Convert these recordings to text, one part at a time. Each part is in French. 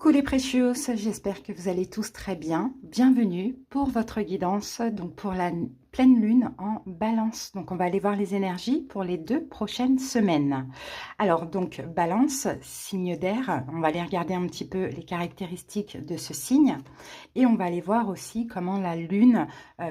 Coucou les précieux, j'espère que vous allez tous très bien. Bienvenue pour votre guidance, donc pour la pleine lune en balance. Donc on va aller voir les énergies pour les 2 prochaines semaines. Alors donc balance, signe d'air, on va aller regarder un petit peu les caractéristiques de ce signe et on va aller voir aussi comment la lune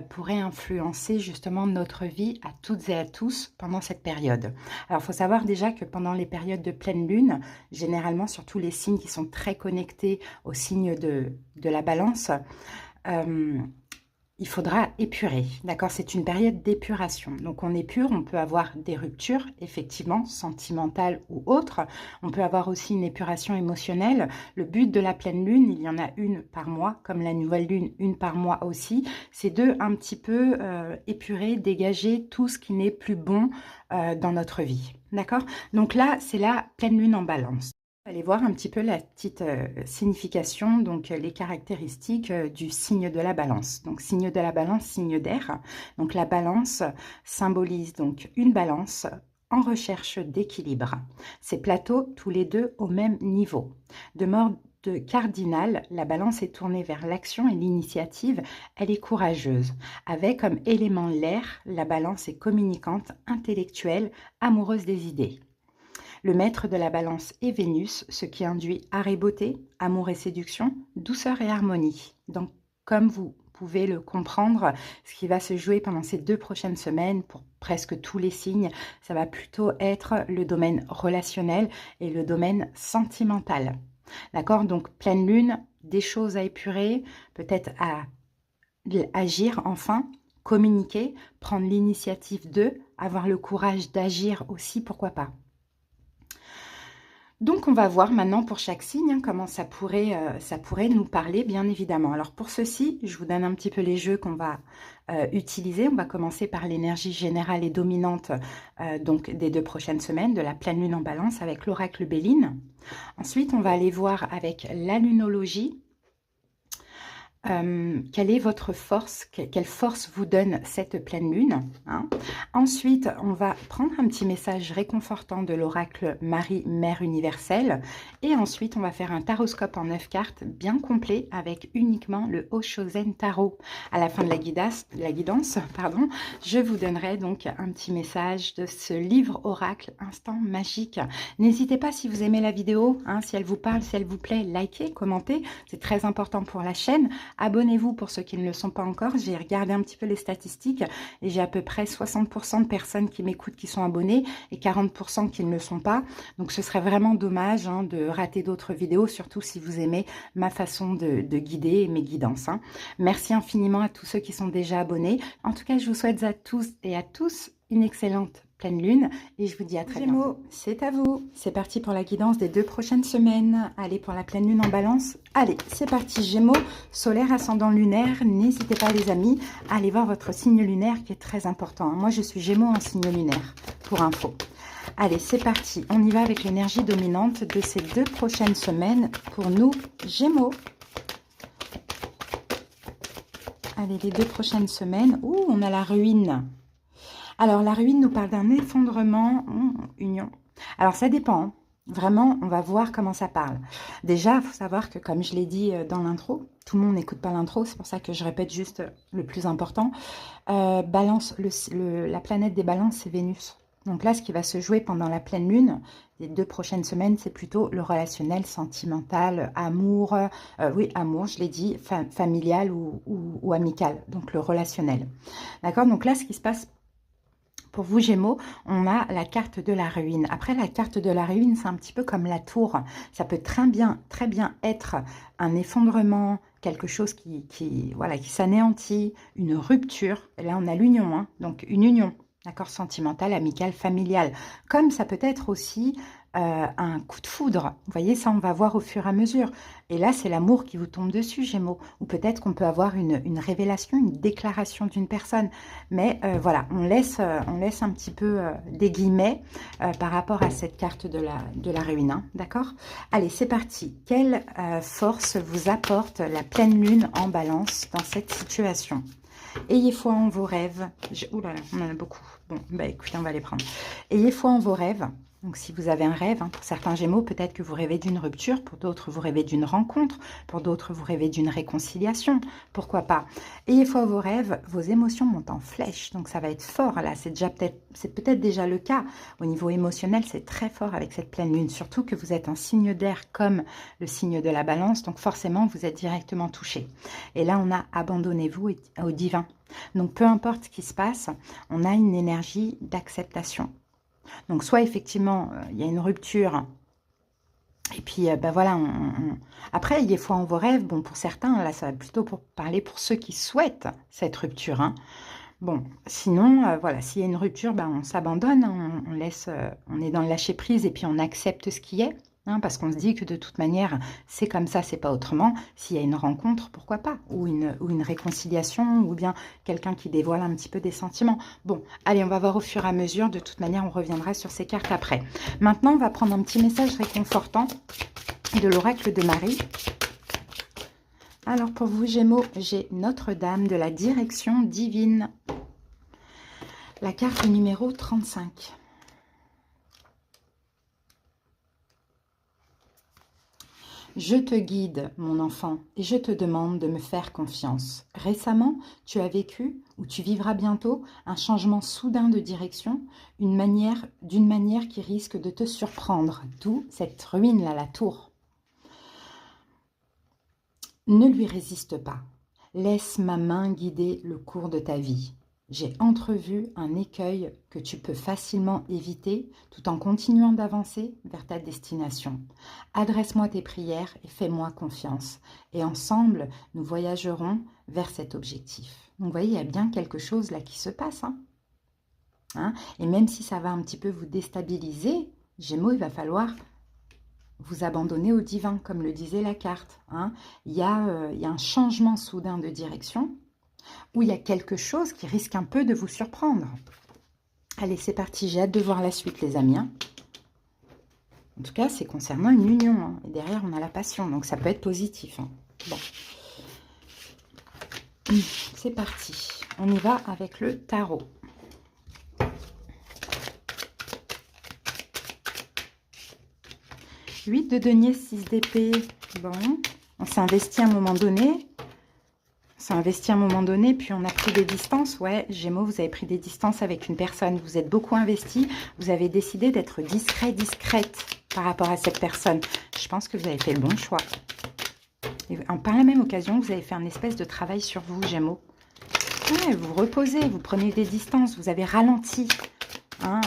pourrait influencer justement notre vie à toutes et à tous pendant cette période. Alors il faut savoir déjà que pendant les périodes de pleine lune, généralement surtout les signes qui sont très connectés au signe de la balance, il faudra épurer, d'accord? C'est une période d'épuration. Donc on épure, on peut avoir des ruptures, effectivement, sentimentales ou autres. On peut avoir aussi une épuration émotionnelle. Le but de la pleine lune, il y en a une par mois, comme la nouvelle lune, une par mois aussi, c'est de un petit peu épurer, dégager tout ce qui n'est plus bon dans notre vie, d'accord? Donc là, c'est la pleine lune en balance. Allez voir un petit peu la petite signification, donc les caractéristiques du signe de la balance. Donc signe de la balance, signe d'air. Donc la balance symbolise donc une balance en recherche d'équilibre. Ces plateaux tous les deux au même niveau. De mode cardinal, la balance est tournée vers l'action et l'initiative, elle est courageuse. Avec comme élément l'air, la balance est communicante, intellectuelle, amoureuse des idées. Le maître de la balance est Vénus, ce qui induit art et beauté, amour et séduction, douceur et harmonie. Donc, comme vous pouvez le comprendre, ce qui va se jouer pendant ces 2 prochaines semaines pour presque tous les signes, ça va plutôt être le domaine relationnel et le domaine sentimental. D'accord? Donc, pleine lune, des choses à épurer, peut-être à agir enfin, communiquer, prendre l'initiative de, avoir le courage d'agir aussi, pourquoi pas. Donc, on va voir maintenant pour chaque signe comment ça pourrait nous parler, bien évidemment. Alors, pour ceci, je vous donne un petit peu les jeux qu'on va utiliser. On va commencer par l'énergie générale et dominante donc des 2 prochaines semaines, de la pleine lune en balance avec l'oracle Béline. Ensuite, on va aller voir avec la lunologie. Quelle est votre force, quelle force vous donne cette pleine lune, hein? Ensuite, on va prendre un petit message réconfortant de l'oracle Marie, Mère universelle. Et ensuite, on va faire un taroscope en 9 cartes bien complet avec uniquement le Oshozen Tarot. À la fin de la guidance, pardon, je vous donnerai donc un petit message de ce livre oracle Instant Magique. N'hésitez pas, si vous aimez la vidéo, hein, si elle vous parle, si elle vous plaît, likez, commentez. C'est très important pour la chaîne. Abonnez-vous pour ceux qui ne le sont pas encore. J'ai regardé un petit peu les statistiques et j'ai à peu près 60% de personnes qui m'écoutent qui sont abonnées et 40% qui ne le sont pas. Donc ce serait vraiment dommage hein, de rater d'autres vidéos, surtout si vous aimez ma façon de guider et mes guidances. Hein. Merci infiniment à tous ceux qui sont déjà abonnés. En tout cas, je vous souhaite à tous et à tous une excellente pleine lune et je vous dis à très bientôt. Gémeaux, c'est à vous. C'est parti pour la guidance des 2 prochaines semaines. Allez, pour la pleine lune en balance. Allez, c'est parti. Gémeaux, solaire, ascendant lunaire. N'hésitez pas les amis à aller voir votre signe lunaire qui est très important. Moi, je suis Gémeaux en signe lunaire, pour info. Allez, c'est parti. On y va avec l'énergie dominante de ces 2 prochaines semaines pour nous, Gémeaux. Allez, les 2 prochaines semaines. Ouh, on a la ruine. Alors, la ruine nous parle d'un effondrement, union. Alors, ça dépend. Hein. Vraiment, on va voir comment ça parle. Déjà, il faut savoir que, comme je l'ai dit dans l'intro, tout le monde n'écoute pas l'intro, c'est pour ça que je répète juste le plus important. Balance, la planète des balances, c'est Vénus. Donc là, ce qui va se jouer pendant la pleine lune, les 2 prochaines semaines, c'est plutôt le relationnel, sentimental, amour, oui, amour, je l'ai dit, familial ou amical, donc le relationnel. D'accord? Donc là, ce qui se passe pour vous, Gémeaux, on a la carte de la ruine. Après, la carte de la ruine, c'est un petit peu comme la tour. Ça peut très bien être un effondrement, quelque chose qui s'anéantit, une rupture. Et là, on a l'union, hein, donc une union, d'accord, sentimentale, amicale, familiale. Comme ça peut être aussi un coup de foudre. Vous voyez, ça, on va voir au fur et à mesure. Et là, c'est l'amour qui vous tombe dessus, Gémeaux. Ou peut-être qu'on peut avoir une révélation, une déclaration d'une personne. Mais voilà, on laisse un petit peu des guillemets par rapport à cette carte de la ruine. Hein, d'accord? Allez, c'est parti. Quelle force vous apporte la pleine lune en balance dans cette situation? Ayez foi en vos rêves. Ouh là là, on en a beaucoup. Bon, bah écoutez, on va les prendre. Ayez foi en vos rêves. Donc, si vous avez un rêve, hein, pour certains Gémeaux, peut-être que vous rêvez d'une rupture, pour d'autres, vous rêvez d'une rencontre, pour d'autres, vous rêvez d'une réconciliation, pourquoi pas. Ayez foi vos rêves, vos émotions montent en flèche, donc ça va être fort, là, c'est peut-être déjà le cas. Au niveau émotionnel, c'est très fort avec cette pleine lune, surtout que vous êtes un signe d'air comme le signe de la balance, donc forcément, vous êtes directement touché. Et là, on a abandonnez-vous au divin. Donc, peu importe ce qui se passe, on a une énergie d'acceptation. Donc, soit effectivement, il y a une rupture, et puis, ben voilà, après, il y a foi en vos rêves. Bon, pour certains, là, ça va plutôt pour parler pour ceux qui souhaitent cette rupture, hein. Bon, sinon, voilà, s'il y a une rupture, ben, on s'abandonne, hein, on laisse, on est dans le lâcher-prise et puis on accepte ce qui est. Hein, parce qu'on se dit que de toute manière, c'est comme ça, c'est pas autrement. S'il y a une rencontre, pourquoi pas, ou une réconciliation, ou bien quelqu'un qui dévoile un petit peu des sentiments. Bon, allez, on va voir au fur et à mesure. De toute manière, on reviendra sur ces cartes après. Maintenant, on va prendre un petit message réconfortant de l'oracle de Marie. Alors, pour vous, Gémeaux, j'ai Notre-Dame de la direction divine. La carte numéro 35. Je te guide, mon enfant, et je te demande de me faire confiance. Récemment, tu as vécu, ou tu vivras bientôt, un changement soudain de direction, d'une manière qui risque de te surprendre, d'où cette ruine-là, la tour. Ne lui résiste pas. Laisse ma main guider le cours de ta vie. J'ai entrevu un écueil que tu peux facilement éviter tout en continuant d'avancer vers ta destination. Adresse-moi tes prières et fais-moi confiance. Et ensemble, nous voyagerons vers cet objectif. Donc, vous voyez, il y a bien quelque chose là qui se passe. Hein, et même si ça va un petit peu vous déstabiliser, Gémeaux, il va falloir vous abandonner au divin, comme le disait la carte. Hein. Il y a un changement soudain de direction, où il y a quelque chose qui risque un peu de vous surprendre. Allez, c'est parti, j'ai hâte de voir la suite, les amis. Hein. En tout cas, c'est concernant une union. Hein. Et derrière, on a la passion, donc ça peut être positif. Hein. Bon. C'est parti. On y va avec le tarot. Huit de denier, 6 d'épée. Bon, on s'est investi à un moment donné. Puis on a pris des distances. Ouais, Gémeaux, vous avez pris des distances avec une personne. Vous êtes beaucoup investi. Vous avez décidé d'être discrète par rapport à cette personne. Je pense que vous avez fait le bon choix. Et par la même occasion, vous avez fait un espèce de travail sur vous, Gémeaux. Ouais, vous reposez, vous prenez des distances, vous avez ralenti. Hein,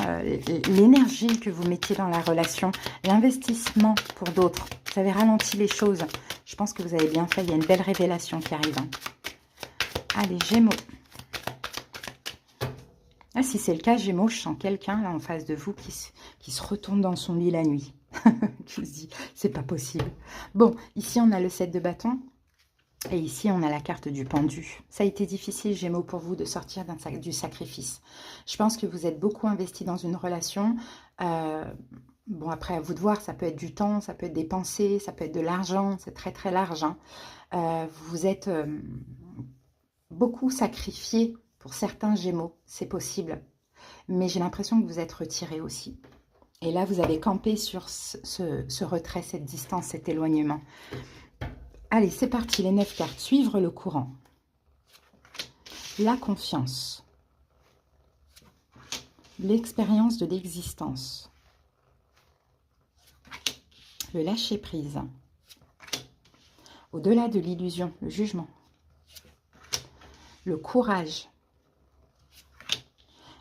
l'énergie que vous mettiez dans la relation, l'investissement pour d'autres. Vous avez ralenti les choses. Je pense que vous avez bien fait. Il y a une belle révélation qui arrive. Hein. Allez, Gémeaux. Ah, si c'est le cas, Gémeaux, je sens quelqu'un là en face de vous qui se retourne dans son lit la nuit. Je vous dis, c'est pas possible. Bon, ici on a le 7 de bâton. Et ici, on a la carte du pendu. Ça a été difficile, Gémeaux, pour vous de sortir du sacrifice. Je pense que vous êtes beaucoup investi dans une relation. Bon, après, à vous de voir, ça peut être du temps, ça peut être des pensées, ça peut être de l'argent. C'est très, très large. Hein. Vous êtes beaucoup sacrifié pour certains Gémeaux. C'est possible. Mais j'ai l'impression que vous êtes retiré aussi. Et là, vous avez campé sur ce retrait, cette distance, cet éloignement. Allez, c'est parti, les 9 cartes. Suivre le courant. La confiance. L'expérience de l'existence. Le lâcher-prise. Au-delà de l'illusion, le jugement. Le courage.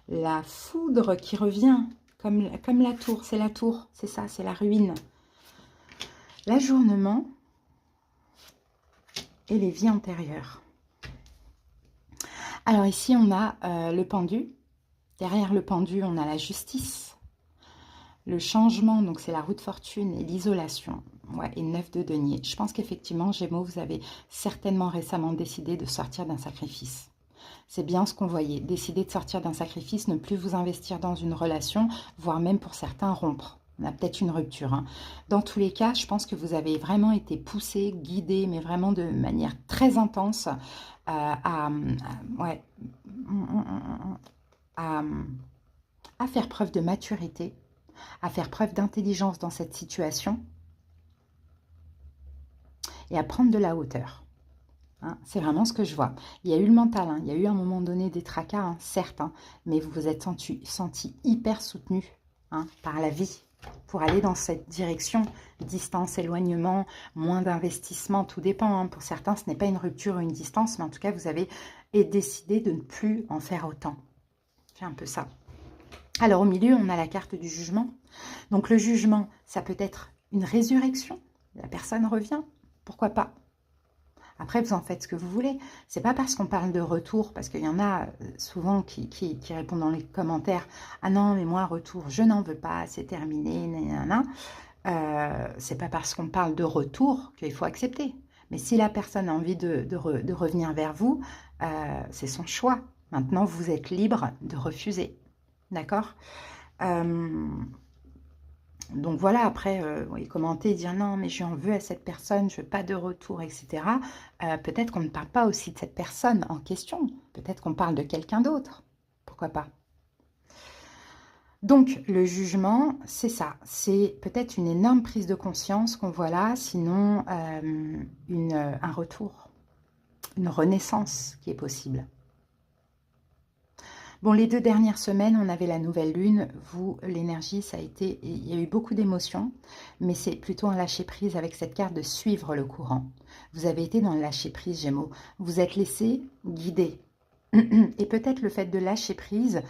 La foudre qui revient, comme la tour. C'est la tour, c'est ça, c'est la ruine. L'ajournement. Et les vies antérieures. Alors ici, on a le pendu. Derrière le pendu, on a la justice. Le changement, donc c'est la roue de fortune et l'isolation. Ouais, et 9 de denier. Je pense qu'effectivement, Gémeaux, vous avez certainement récemment décidé de sortir d'un sacrifice. C'est bien ce qu'on voyait. Décider de sortir d'un sacrifice, ne plus vous investir dans une relation, voire même pour certains rompre. On a peut-être une rupture. Hein. Dans tous les cas, je pense que vous avez vraiment été poussé, guidé, mais vraiment de manière très intense à faire preuve de maturité, à faire preuve d'intelligence dans cette situation et à prendre de la hauteur. Hein, c'est vraiment ce que je vois. Il y a eu le mental, hein, il y a eu à un moment donné des tracas, hein, certes, hein, mais vous vous êtes senti hyper soutenu, hein, par la vie pour aller dans cette direction. Distance, éloignement, moins d'investissement, tout dépend. Hein. Pour certains, ce n'est pas une rupture ou une distance, mais en tout cas, vous avez décidé de ne plus en faire autant. C'est un peu ça. Alors, au milieu, on a la carte du jugement. Donc, le jugement, ça peut être une résurrection. La personne revient. Pourquoi pas? Après, vous en faites ce que vous voulez. C'est pas parce qu'on parle de retour, parce qu'il y en a souvent qui répondent dans les commentaires « Ah non, mais moi, retour, je n'en veux pas, c'est terminé, nanana ». C'est pas parce qu'on parle de retour qu'il faut accepter. Mais si la personne a envie de revenir vers vous, c'est son choix. Maintenant, vous êtes libre de refuser. D'accord? Donc voilà, après, commenter, dire non, mais j'en veux à cette personne, je veux pas de retour, etc. Peut-être qu'on ne parle pas aussi de cette personne en question. Peut-être qu'on parle de quelqu'un d'autre. Pourquoi pas? Donc, le jugement, c'est ça. C'est peut-être une énorme prise de conscience qu'on voit là, sinon un retour, une renaissance qui est possible. Bon, les 2 dernières semaines, on avait la nouvelle lune. Vous, l'énergie, ça a été... Il y a eu beaucoup d'émotions, mais c'est plutôt un lâcher-prise avec cette carte de suivre le courant. Vous avez été dans le lâcher-prise, Gémeaux. Vous êtes laissé guider. Et peut-être le fait de lâcher prise,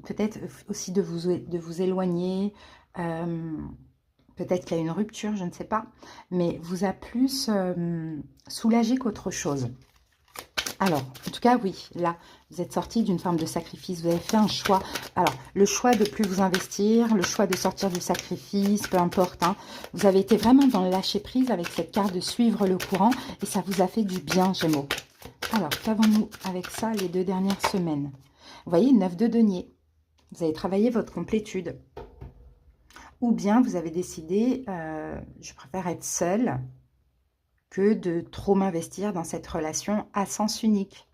peut-être aussi de vous éloigner, peut-être qu'il y a une rupture, je ne sais pas, mais vous a plus soulagé qu'autre chose. Alors, en tout cas, oui, là, vous êtes sorti d'une forme de sacrifice, vous avez fait un choix. Alors, le choix de ne plus vous investir, le choix de sortir du sacrifice, peu importe. Hein, vous avez été vraiment dans le lâcher-prise avec cette carte de suivre le courant et ça vous a fait du bien, Gémeaux. Alors, qu'avons-nous avec ça les 2 dernières semaines? Vous voyez, 9 de denier. Vous avez travaillé votre complétude. Ou bien vous avez décidé, je préfère être seule que de trop m'investir dans cette relation à sens unique.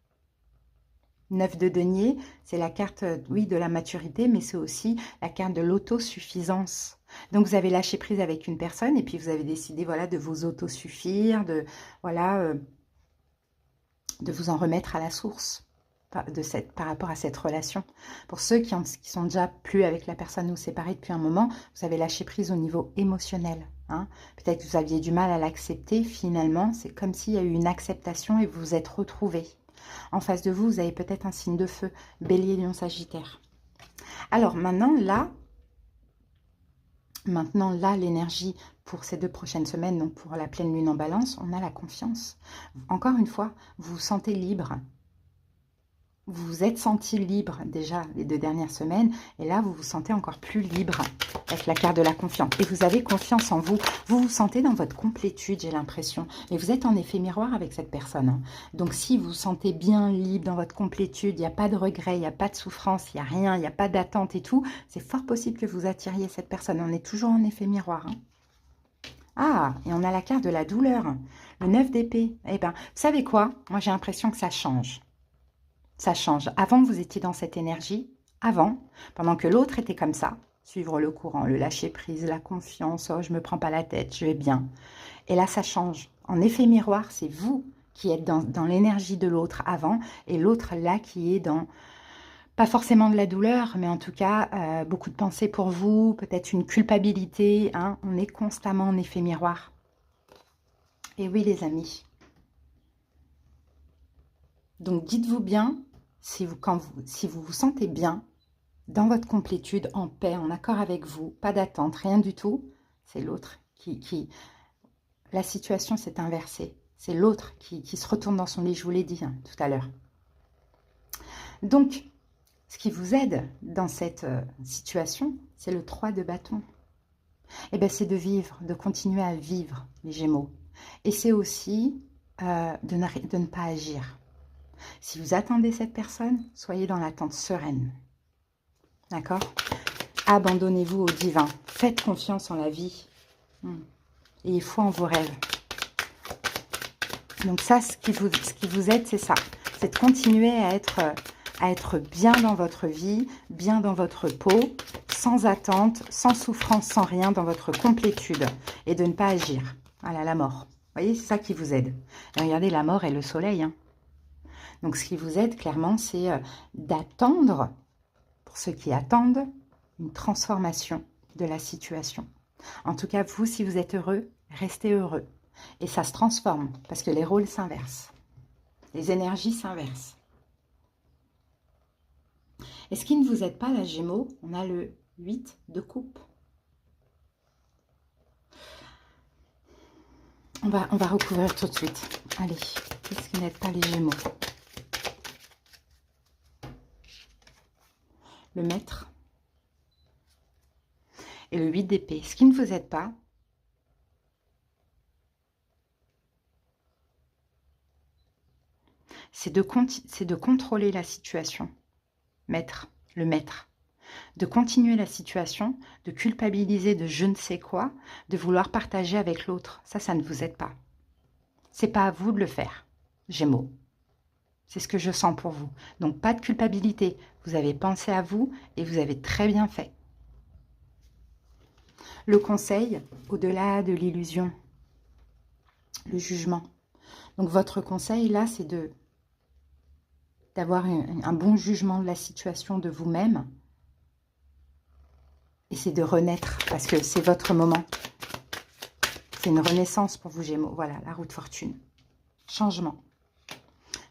9 de denier, c'est la carte, oui, de la maturité, mais c'est aussi la carte de l'autosuffisance. Donc, vous avez lâché prise avec une personne et puis vous avez décidé, voilà, de vous autosuffire, de, voilà, de vous en remettre à la source par rapport à cette relation. Pour ceux qui sont déjà plus avec la personne ou séparés depuis un moment, vous avez lâché prise au niveau émotionnel. Hein. Peut-être que vous aviez du mal à l'accepter. Finalement, c'est comme s'il y a eu une acceptation et vous vous êtes retrouvés. En face de vous, vous avez peut-être un signe de feu, Bélier, Lion, Sagittaire. Alors maintenant, là, l'énergie pour ces 2 prochaines semaines, donc pour la pleine lune en balance, on a la confiance. Encore une fois, vous vous sentez libre. Vous vous êtes senti libre déjà les 2 dernières semaines. Et là, vous vous sentez encore plus libre avec la carte de la confiance. Et vous avez confiance en vous. Vous vous sentez dans votre complétude, j'ai l'impression. Mais vous êtes en effet miroir avec cette personne. Hein. Donc, si vous vous sentez bien libre dans votre complétude, il n'y a pas de regret, il n'y a pas de souffrance, il n'y a rien, il n'y a pas d'attente et tout, c'est fort possible que vous attiriez cette personne. On est toujours en effet miroir. Hein. Ah, et on a la carte de la douleur. Le 9 d'épée. Eh bien, vous savez quoi? Moi, j'ai l'impression que ça change. Ça change. Avant, vous étiez dans cette énergie. Avant, pendant que l'autre était comme ça. Suivre le courant, le lâcher prise, la confiance. Oh, je me prends pas la tête, je vais bien. Et là, ça change. En effet miroir, c'est vous qui êtes dans l'énergie de l'autre avant. Et l'autre là qui est dans... Pas forcément de la douleur, mais en tout cas, beaucoup de pensées pour vous. Peut-être une culpabilité. Hein. On est constamment en effet miroir. Et oui, les amis. Donc, dites-vous bien, si vous vous sentez bien, dans votre complétude, en paix, en accord avec vous, pas d'attente, rien du tout, c'est l'autre qui... La situation s'est inversée. C'est l'autre qui se retourne dans son lit, je vous l'ai dit hein, tout à l'heure. Donc, ce qui vous aide dans cette situation, c'est le 3 de bâton. Eh bien, c'est de vivre, de continuer à vivre, les Gémeaux. Et c'est aussi de ne pas agir. Si vous attendez cette personne, soyez dans l'attente sereine. D'accord? Abandonnez-vous au divin. Faites confiance en la vie. Ayez foi en vos rêves. Donc ça, ce qui vous aide, c'est ça. C'est de continuer à être bien dans votre vie, bien dans votre peau, sans attente, sans souffrance, sans rien, dans votre complétude, et de ne pas agir. Voilà, la mort. Vous voyez, c'est ça qui vous aide. Et regardez, la mort et le soleil. Hein. Donc, ce qui vous aide, clairement, c'est d'attendre, pour ceux qui attendent, une transformation de la situation. En tout cas, vous, si vous êtes heureux, restez heureux. Et ça se transforme, parce que les rôles s'inversent. Les énergies s'inversent. Et ce qui ne vous aide pas, la Gémeaux, on a le 8 de coupe. On va recouvrir tout de suite. Allez, qu'est-ce qui n'aide pas les Gémeaux? Le maître. Et le 8 d'épée. Ce qui ne vous aide pas, c'est de contrôler la situation. Maître, le maître. De continuer la situation, de culpabiliser de je ne sais quoi, de vouloir partager avec l'autre. Ça ne vous aide pas. C'est pas à vous de le faire, Gémeaux. C'est ce que je sens pour vous. Donc, pas de culpabilité. Vous avez pensé à vous et vous avez très bien fait. Le conseil, au-delà de l'illusion, le jugement. Donc, votre conseil, là, c'est d'avoir un bon jugement de la situation de vous-même. Et c'est de renaître, parce que c'est votre moment. C'est une renaissance pour vous, Gémeaux. Voilà, la roue de fortune. Changement.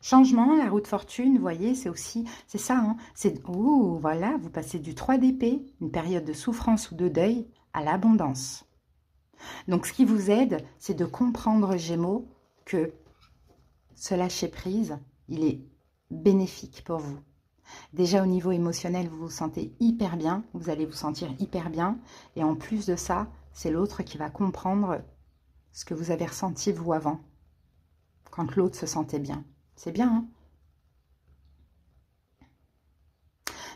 Changement, la roue de fortune, vous voyez, c'est aussi, c'est ça, hein, c'est, ouh, voilà, vous passez du 3 d'épée, une période de souffrance ou de deuil, à l'abondance. Donc, ce qui vous aide, c'est de comprendre, Gémeaux, que ce lâcher-prise, il est bénéfique pour vous. Déjà, au niveau émotionnel, vous vous sentez hyper bien, vous allez vous sentir hyper bien, et en plus de ça, c'est l'autre qui va comprendre ce que vous avez ressenti, vous, avant, quand l'autre se sentait bien. C'est bien, hein?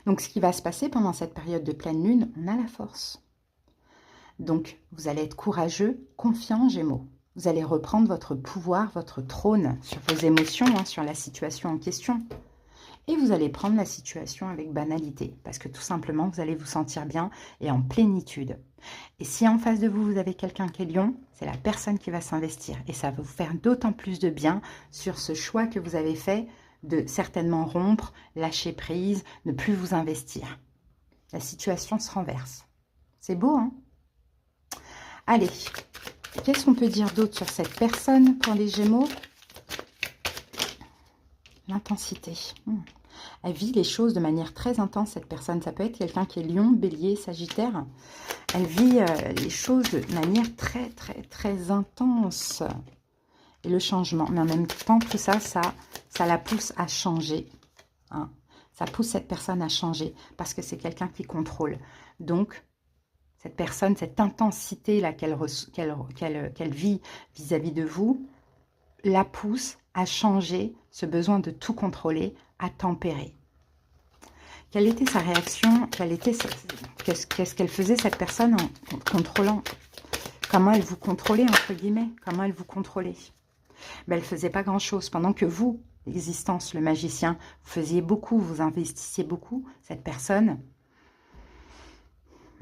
Donc, ce qui va se passer pendant cette période de pleine lune, on a la force. Donc, vous allez être courageux, confiant, Gémeaux. Vous allez reprendre votre pouvoir, votre trône sur vos émotions, hein, sur la situation en question. Et vous allez prendre la situation avec banalité, parce que tout simplement, vous allez vous sentir bien et en plénitude. Et si en face de vous, vous avez quelqu'un qui est lion, c'est la personne qui va s'investir. Et ça va vous faire d'autant plus de bien sur ce choix que vous avez fait de certainement rompre, lâcher prise, ne plus vous investir. La situation se renverse. C'est beau, hein? Allez, qu'est-ce qu'on peut dire d'autre sur cette personne pour les Gémeaux? L'intensité. Elle vit les choses de manière très intense, cette personne. Ça peut être quelqu'un qui est lion, bélier, sagittaire. Elle vit les choses de manière très, très, très intense. Et le changement. Mais en même temps, tout ça, ça la pousse à changer. Hein. Ça pousse cette personne à changer parce que c'est quelqu'un qui contrôle. Donc, cette personne, cette intensité-là qu'elle vit vis-à-vis de vous, la pousse à changer ce besoin de tout contrôler, à tempérer. Quelle était sa réaction? Qu'est-ce qu'elle faisait, cette personne, en contrôlant? Comment elle vous contrôlait, entre guillemets? Comment elle vous contrôlait? Ben, elle ne faisait pas grand-chose. Pendant que vous, l'existence, le magicien, vous faisiez beaucoup, vous investissiez beaucoup, cette personne,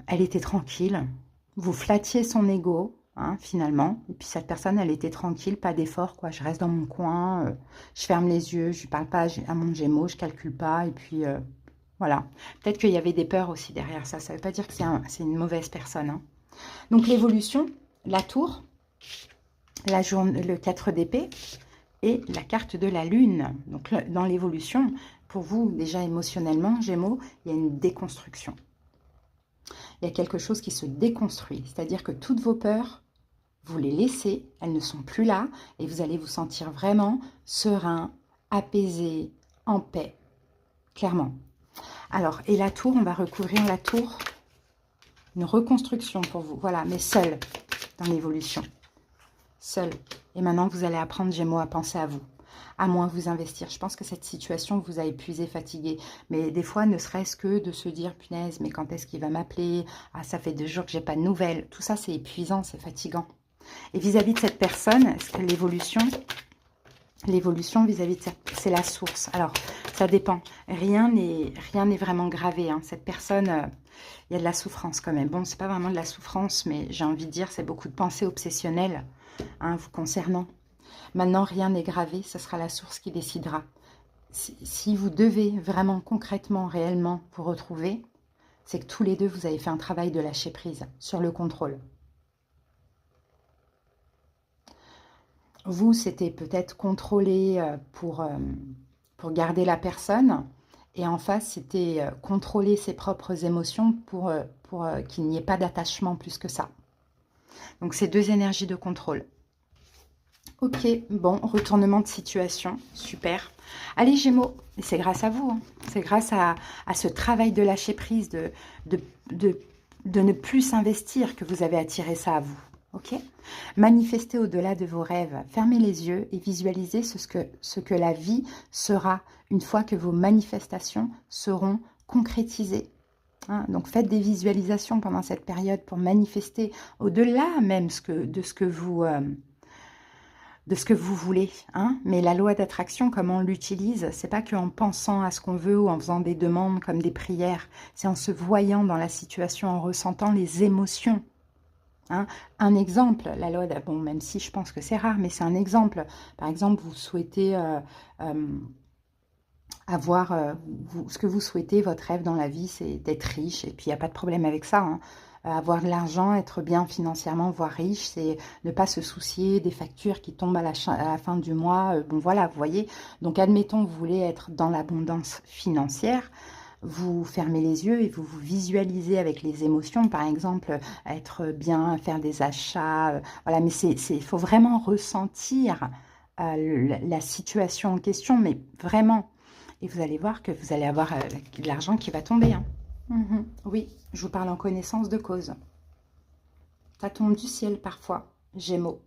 elle était tranquille. Vous flattiez son ego, hein, finalement. Et puis cette personne, elle était tranquille, pas d'effort, quoi. Je reste dans mon coin, je ferme les yeux, je ne parle pas à mon Gémeaux, je ne calcule pas. Et puis, voilà. Peut-être qu'il y avait des peurs aussi derrière ça. Ça ne veut pas dire que c'est une mauvaise personne. Hein. Donc l'évolution, la tour, le 4 d'épée et la carte de la lune. Donc dans l'évolution, pour vous, déjà émotionnellement, Gémeaux, il y a une déconstruction. Il y a quelque chose qui se déconstruit. C'est-à-dire que toutes vos peurs, vous les laissez, elles ne sont plus là et vous allez vous sentir vraiment serein, apaisé, en paix. Clairement. Alors, et la tour, on va recouvrir la tour. Une reconstruction pour vous. Voilà, mais seul dans l'évolution. Seul. Et maintenant, vous allez apprendre, Gémeaux, à penser à vous. À moins vous investir. Je pense que cette situation vous a épuisé, fatigué. Mais des fois, ne serait-ce que de se dire, punaise, mais quand est-ce qu'il va m'appeler? Ah, ça fait 2 jours que j'ai pas de nouvelles. Tout ça, c'est épuisant, c'est fatigant. Et vis-à-vis de cette personne, est-ce que l'évolution vis-à-vis de cette... c'est la source. Alors, Ça dépend. Rien n'est vraiment gravé, hein. Cette personne, il y a de la souffrance quand même. Bon, c'est pas vraiment de la souffrance, mais j'ai envie de dire, c'est beaucoup de pensées obsessionnelles, hein, vous concernant. Maintenant, rien n'est gravé, ce sera la source qui décidera. Si vous devez vraiment, concrètement, réellement vous retrouver, c'est que tous les deux, vous avez fait un travail de lâcher prise sur le contrôle. Vous, c'était peut-être contrôler pour garder la personne. Et en face, c'était contrôler ses propres émotions pour qu'il n'y ait pas d'attachement plus que ça. Donc, c'est deux énergies de contrôle. Ok, bon, retournement de situation, super. Allez Gémeaux, c'est grâce à vous, hein. C'est grâce à ce travail de lâcher prise, de, de ne plus s'investir que vous avez attiré ça à vous. Ok. Manifestez au-delà de vos rêves, fermez les yeux et visualisez ce que la vie sera une fois que vos manifestations seront concrétisées. Hein, donc faites des visualisations pendant cette période pour manifester au-delà même de ce que vous voulez, hein. Mais la loi d'attraction, comment on l'utilise, c'est pas qu'en pensant à ce qu'on veut ou en faisant des demandes comme des prières, c'est en se voyant dans la situation, en ressentant les émotions. Hein. Un exemple, la loi, bon, même si je pense que c'est rare, mais c'est un exemple. Par exemple, vous souhaitez avoir, ce que vous souhaitez, votre rêve dans la vie, c'est d'être riche, et puis il n'y a pas de problème avec ça, hein. Avoir de l'argent, être bien financièrement, voire riche, c'est ne pas se soucier des factures qui tombent à la fin du mois. Bon, voilà, vous voyez. Donc, admettons, vous voulez être dans l'abondance financière, vous fermez les yeux et vous vous visualisez avec les émotions, par exemple, être bien, faire des achats, voilà, mais il faut vraiment ressentir la situation en question, mais vraiment. Et vous allez voir que vous allez avoir de l'argent qui va tomber, hein. Oui, je vous parle en connaissance de cause. Ça tombe du ciel parfois, Gémeaux.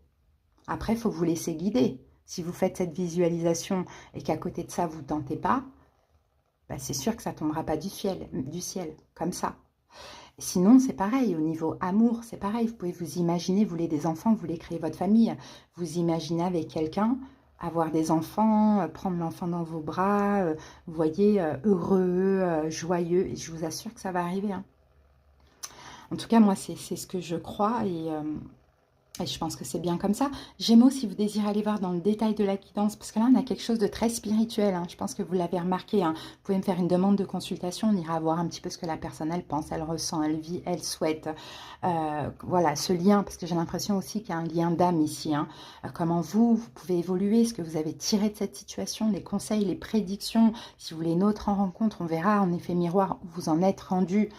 Après, il faut vous laisser guider. Si vous faites cette visualisation et qu'à côté de ça, vous ne tentez pas, bah, c'est sûr que ça ne tombera pas du ciel, comme ça. Sinon, c'est pareil, au niveau amour, c'est pareil. Vous pouvez vous imaginer, vous voulez des enfants, vous voulez créer votre famille. Vous imaginez avec quelqu'un, avoir des enfants, prendre l'enfant dans vos bras, vous voyez, heureux, joyeux. Et je vous assure que ça va arriver, hein. En tout cas, moi, c'est ce que je crois et je pense que c'est bien comme ça. Gémeaux, si vous désirez aller voir dans le détail de la guidance, parce que là, on a quelque chose de très spirituel, hein. Je pense que vous l'avez remarqué, hein. Vous pouvez me faire une demande de consultation. On ira voir un petit peu ce que la personne, elle pense, elle ressent, elle vit, elle souhaite. Voilà, ce lien, parce que j'ai l'impression aussi qu'il y a un lien d'âme ici, hein. Comment vous pouvez évoluer, ce que vous avez tiré de cette situation, les conseils, les prédictions. Si vous voulez une autre rencontre, on verra en effet miroir où vous en êtes rendu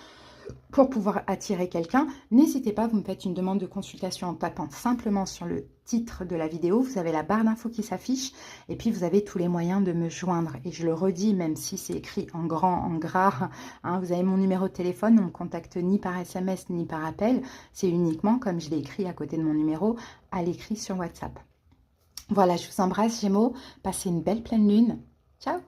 pour pouvoir attirer quelqu'un. N'hésitez pas, vous me faites une demande de consultation en tapant simplement sur le titre de la vidéo. Vous avez la barre d'infos qui s'affiche et puis vous avez tous les moyens de me joindre. Et je le redis, même si c'est écrit en grand, en gras, hein, vous avez mon numéro de téléphone, on ne me contacte ni par SMS ni par appel. C'est uniquement, comme je l'ai écrit à côté de mon numéro, à l'écrit sur WhatsApp. Voilà, je vous embrasse Gémeaux. Passez une belle pleine lune. Ciao!